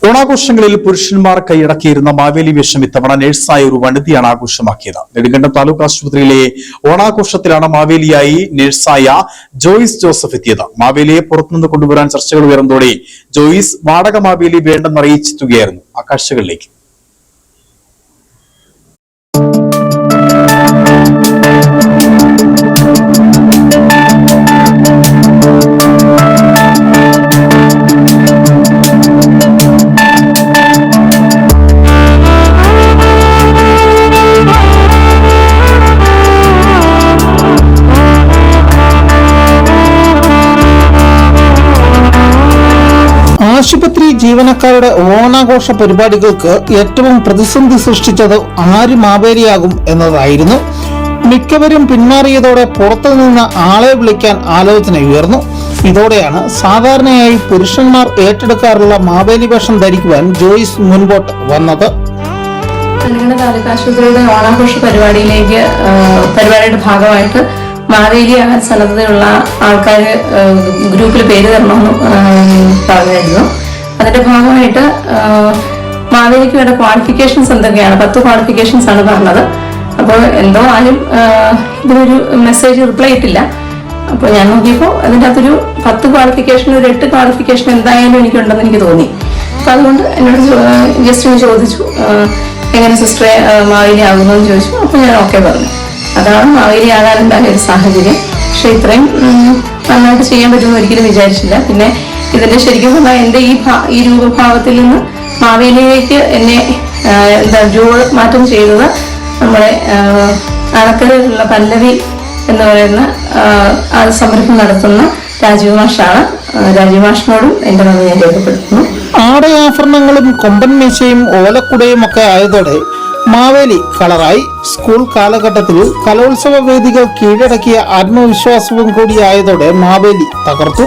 ഓണാഘോഷങ്ങളിൽ പുരുഷന്മാർ കൈയടക്കിയിരുന്ന മാവേലി വേഷം ഇത്തവണ നഴ്സായ ഒരു വനിതയാണ് ആഘോഷമാക്കിയത്. നെടുങ്കണ്ടം താലൂക്ക് ആശുപത്രിയിലെ ഓണാഘോഷത്തിലാണ് മാവേലിയായി നഴ്സായ ജോയിസ് ജോസഫ് എത്തിയത്. മാവേലിയെ പുറത്തുനിന്ന് കൊണ്ടുവരാൻ ചർച്ചകൾ ഉയർന്നതോടെ ജോയിസ് വാടക മാവേലി വേണ്ടെന്നറിയിച്ചെത്തുകയായിരുന്നു. ആ കാഴ്ചകളിലേക്ക്. ആശുപത്രി ജീവനക്കാരുടെ ഓണാഘോഷ പരിപാടികൾക്ക് ഏറ്റവും പ്രതിസന്ധി സൃഷ്ടിച്ചത് ആര് മാവേലിയാകും എന്നതായിരുന്നു. മിക്കവരും പിന്മാറിയതോടെ പുറത്തുനിന്ന് ആളെ വിളിക്കാൻ ആലോചന ഉയർന്നു. ഇതോടെയാണ് സാധാരണയായി പുരുഷന്മാർ ഏറ്റെടുക്കാറുള്ള മാവേലി വേഷം ധരിക്കുവാൻ ജോയിസ് മുൻപോട്ട് വന്നത്. നെടുങ്കണ്ടം താലൂക്ക് ആശുപത്രിയുടെ ഓണാഘോഷ പരിപാടിയുടെ ഭാഗമായിട്ട് മാവേലിയാകാൻ സന്നദ്ധതയുള്ള ആൾക്കാർ ഗ്രൂപ്പിൽ പേര് തരണമെന്ന് പറഞ്ഞിരുന്നു. അതിന്റെ ഭാഗമായിട്ട് മാവേലിക്ക് വേണ്ട ക്വാളിഫിക്കേഷൻസ് എന്തൊക്കെയാണ്, 10 ക്വാളിഫിക്കേഷൻസ് ആണ് പറഞ്ഞത്. അപ്പോൾ എന്തോ ആരും ഇതിനൊരു മെസ്സേജ് റിപ്ലൈ ഇട്ടില്ല. അപ്പോൾ ഞാൻ നോക്കിയപ്പോൾ അതിൻ്റെ അകത്തൊരു 10 ക്വാളിഫിക്കേഷൻ, ഒരു 8 ക്വാളിഫിക്കേഷൻ എന്തായാലും എനിക്കുണ്ടെന്ന് എനിക്ക് തോന്നി. അപ്പം അതുകൊണ്ട് എന്നോട് ജസ്റ്റ് ചോദിച്ചു, എങ്ങനെ സിസ്റ്ററെ മാവേലി ആകുന്നതെന്ന് ചോദിച്ചു. അപ്പോൾ ഞാൻ ഓക്കെ പറഞ്ഞു. അതാണ് മാവേലി ആകാനുണ്ടായ ഒരു സാഹചര്യം. പക്ഷെ ഇത്രയും നന്നായിട്ട് ചെയ്യാൻ പറ്റുമെന്ന് ഒരിക്കലും വിചാരിച്ചില്ല. പിന്നെ ഇതിന്റെ ശരിക്കും പറഞ്ഞാൽ എൻ്റെ ഈ രൂപഭാവത്തിൽ നിന്ന് മാവേലിയിലേക്ക് എന്നെ രൂപമാറ്റം ചെയ്തത് നമ്മുടെ അണക്കരയിലുള്ള പല്ലവി എന്ന് പറയുന്ന സംരംഭം നടത്തുന്ന രാജീവ് മാഷാണ്. രാജീവ് മാഷിനോടും എൻ്റെ നന്ദി ഞാൻ രേഖപ്പെടുത്തുന്നു. ആടയാഭരണങ്ങളും കൊമ്പൻ മേശയും ഓലക്കുടയും ഒക്കെ ആയതോടെ മാവേലി കളറായി. സ്കൂൾ കാലഘട്ടത്തിൽ കലോത്സവ വേദികൾ കീഴടക്കിയ ആത്മവിശ്വാസവും കൂടിയായതോടെ മാവേലി തകർത്തു.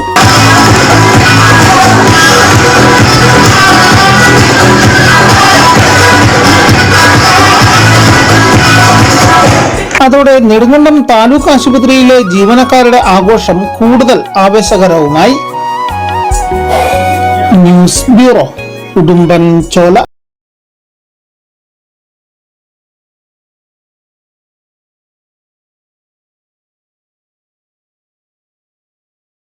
അതോടെ നെടുങ്കണ്ടം താലൂക്ക് ആശുപത്രിയിലെ ജീവനക്കാരുടെ ആഘോഷം കൂടുതൽ ആവേശകരവുമായി. News bureau, Udumbanchola.